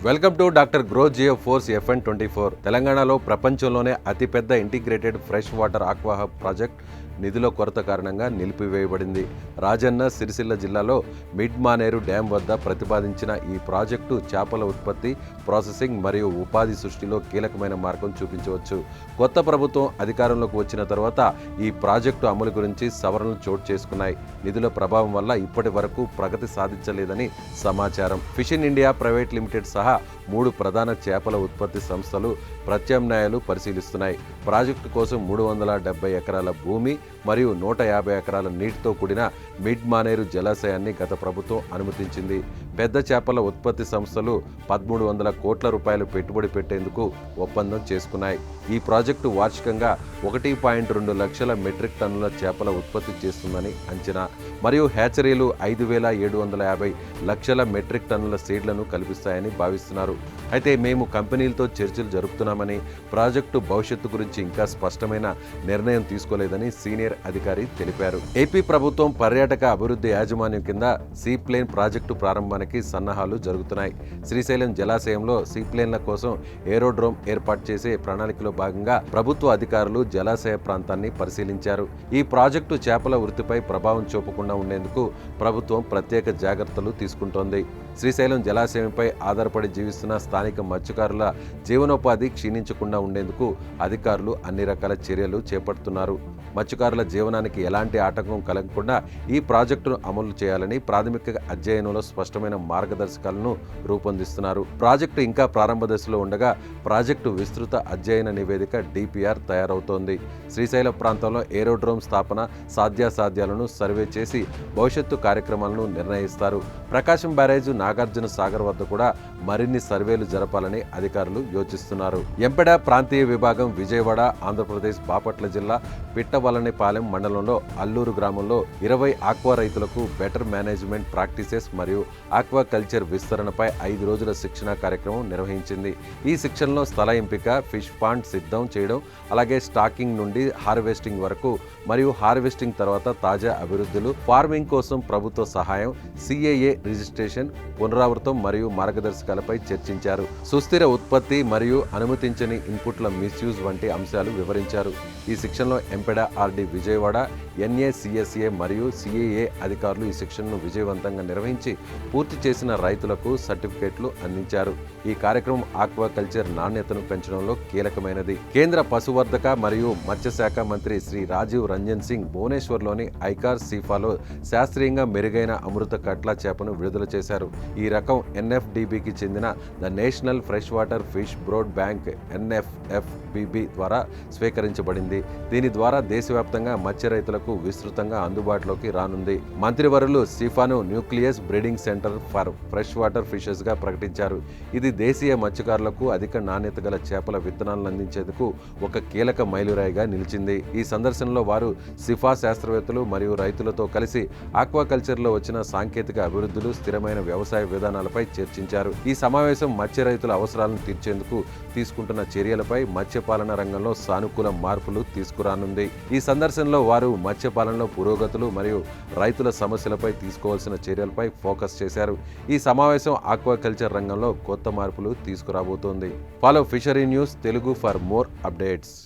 Welcome to doctor grow geo force FN24. తెలంగాణలో ప్రపంచంలోనే అతిపెద్ద integrated fresh water aqua hub project నిధుల కొరత కారణంగా నిలిపివేయబడింది. రాజన్న సిరిసిల్ల జిల్లాలో మిడ్ మానేరు డ్యాం వద్ద ప్రతిపాదించిన ఈ ప్రాజెక్టు చేపల ఉత్పత్తి, ప్రాసెసింగ్ మరియు ఉపాధి సృష్టిలో కీలకమైన మార్గం చూపించవచ్చు. కొత్త ప్రభుత్వం అధికారంలోకి వచ్చిన తర్వాత ఈ ప్రాజెక్టు అమలు గురించి సవరణలు చోటు చేసుకున్నాయి. నిధుల ప్రభావం వల్ల ఇప్పటి వరకు ప్రగతి సాధించలేదని సమాచారం. Fish in India private limited సహా 3 ప్రధాన చేపల ఉత్పత్తి సంస్థలు ప్రత్యామ్నాయాలు పరిశీలిస్తున్నాయి. ప్రాజెక్టు కోసం 370 ఎకరాల భూమి మరియు 150 ఎకరాల నీటితో కూడిన మిడ్ మానేరు జలాశయాన్ని గత ప్రభుత్వం అనుమతించింది. పెద్ద చేపల ఉత్పత్తి సంస్థలు 1300 కోట్ల రూపాయలు పెట్టుబడి పెట్టేందుకు ఒప్పందం చేసుకున్నాయి. ఈ ప్రాజెక్టు వార్షికంగా 1.2 లక్షల మెట్రిక్ టన్నుల చేపల ఉత్పత్తి చేస్తుందని అంచనా, మరియు హ్యాచరీలు 5,750 లక్షల మెట్రిక్ టన్నుల సీడ్లను కల్పిస్తాయని భావిస్తున్నారు. అయితే మేము కంపెనీలతో చర్చలు జరుపుతున్నామని, ప్రాజెక్టు భవిష్యత్తు గురించి ఇంకా స్పష్టమైన నిర్ణయం తీసుకోలేదని సీనియర్ అధికారి తెలిపారు. ఏపీ ప్రభుత్వం పర్యాటక అభివృద్ధి యాజమాన్యం కింద సీప్లేన్ ప్రాజెక్టు ప్రారంభానికి సన్నాహాలు జరుగుతున్నాయి. శ్రీశైలం జలాశయంలో సీప్లేన్ల కోసం ఏరోడ్రోమ్ ఏర్పాటు చేసే ప్రణాళికలో భాగంగా ప్రభుత్వ అధికారులు జలాశయ ప్రాంతాన్ని పరిశీలించారు. ఈ ప్రాజెక్టు చేపల వృత్తిపై ప్రభావం చూపకుండా ఉండేందుకు ప్రభుత్వం ప్రత్యేక జాగ్రత్తలు తీసుకుంటోంది. శ్రీశైలం జలాశయంపై ఆధారపడి జీవిస్తున్న స్థానిక మత్స్యకారుల జీవనోపాధి క్షీణించకుండా ఉండేందుకు అధికారులు అన్ని రకాల చర్యలు చేపడుతున్నారు. మత్స్యకారుల జీవనానికి ఎలాంటి ఆటంకం కలగకుండా ఈ ప్రాజెక్టును అమలు చేయాలని ప్రాథమిక అధ్యయనంలో స్పష్టమైన మార్గదర్శకాలను రూపొందిస్తున్నారు. ప్రాజెక్టు ఇంకా ప్రారంభ దశలో ఉండగా ప్రాజెక్టు విస్తృత అధ్యయన నివేదిక DPR తయారవుతోంది. శ్రీశైలం ప్రాంతంలో ఏరోడ్రోమ్ స్థాపన సాధ్యాసాధ్యాలను సర్వే చేసి భవిష్యత్తు కార్యక్రమాలను నిర్ణయిస్తారు. ప్రకాశం బ్యారేజ్, నాగార్జున సాగర్ వద్ద కూడా మరిన్ని సర్వేలు జరపాలని అధికారులు యోచిస్తున్నారు. ఎంపెడ ప్రాంతీయ విభాగం విజయవాడ, ఆంధ్రప్రదేశ్ బాపట్ల జిల్లా పిట్టవలనిపాలెం మండలంలో అల్లూరు గ్రామంలో 20 ఆక్వా రైతులకు బెటర్ మేనేజ్మెంట్ ప్రాక్టీసెస్ మరియు ఆక్వా కల్చర్ విస్తరణపై 5 రోజుల శిక్షణ కార్యక్రమం నిర్వహించింది. ఈ శిక్షణలో స్థల ఎంపిక, ఫిష్ పాండ్ సిద్ధం చేయడం, అలాగే స్టాకింగ్ నుండి హార్వెస్టింగ్ వరకు మరియు హార్వెస్టింగ్ తర్వాత తాజా అభివృద్ధులు, ఫార్మింగ్ కోసం ప్రభుత్వ సహాయం, CAA రిజిస్ట్రేషన్, పునరావృతం మరియు మార్గదర్శకాలపై చర్చించారు. సుస్థిర ఉత్పత్తి మరియు అనుమతించని ఇన్పుట్ల మిస్యూజ్ వంటి అంశాలు వివరించారు. ఈ శిక్షణలో ఎంపెడ RD విజయవాడ, NACSA మరియు CAA అధికారులు ఈ శిక్షణను విజయవంతంగా నిర్వహించి పూర్తి చేసిన రైతులకు సర్టిఫికేట్లు అందించారు. ఈ కార్యక్రమం ఆక్వా కల్చర్ నాణ్యతను పెంచడంలో కీలకమైనది. కేంద్ర పశువర్ధక మరియు మత్స్యశాఖ మంత్రి శ్రీ రాజీవ్ రంజన్ సింగ్ భువనేశ్వర్లోని ఐకార్ సీఫాలో శాస్త్రీయంగా మెరుగైన అమృత కట్ల చేపను విడుదల చేశారు. ఈ రకం NFDBకి చెందిన the national fresh water fish brood bank NFFBB ద్వారా స్వీకరించబడింది. దీని ద్వారా దేశవ్యాప్తంగా మత్స్య రైతులకు విస్తృతంగా అందుబాటులోకి రానుంది. మంత్రివర్యులు సీఫాను nucleus breeding centre for fresh water fishes గా ప్రకటించారు. ఇది దేశీయ మత్స్యకారులకు అధిక నాణ్యత గల చేపల విత్తనాలను అందించేందుకు ఒక కీలక మైలురాయిగా నిలిచింది. ఈ సందర్శనలో వారు సిఫా శాస్త్రవేత్తలు మరియు రైతులతో కలిసి ఆక్వాకల్చర్లో వచ్చిన సాంకేతిక అభివృద్ధులు, స్థిరమైన వ్యవసాయ విధానాలపై చర్చించారు. ఈ సమావేశం మత్స్య రైతుల అవసరాలను తీర్చేందుకు తీసుకుంటున్న చర్యలపై, మత్స్యపాలన రంగంలో సానుకూల మార్పులు తీసుకురానుంది. ఈ సందర్శనలో వారు మత్స్యపాలనలో పురోగతులు మరియు రైతుల సమస్యలపై తీసుకోవాల్సిన చర్యలపై ఫోకస్ చేశారు. ఈ సమావేశం ఆక్వాకల్చర్ రంగంలో కొత్త మార్పులు తీసుకురాబోతోంది. Follow fishery news Telugu for more updates.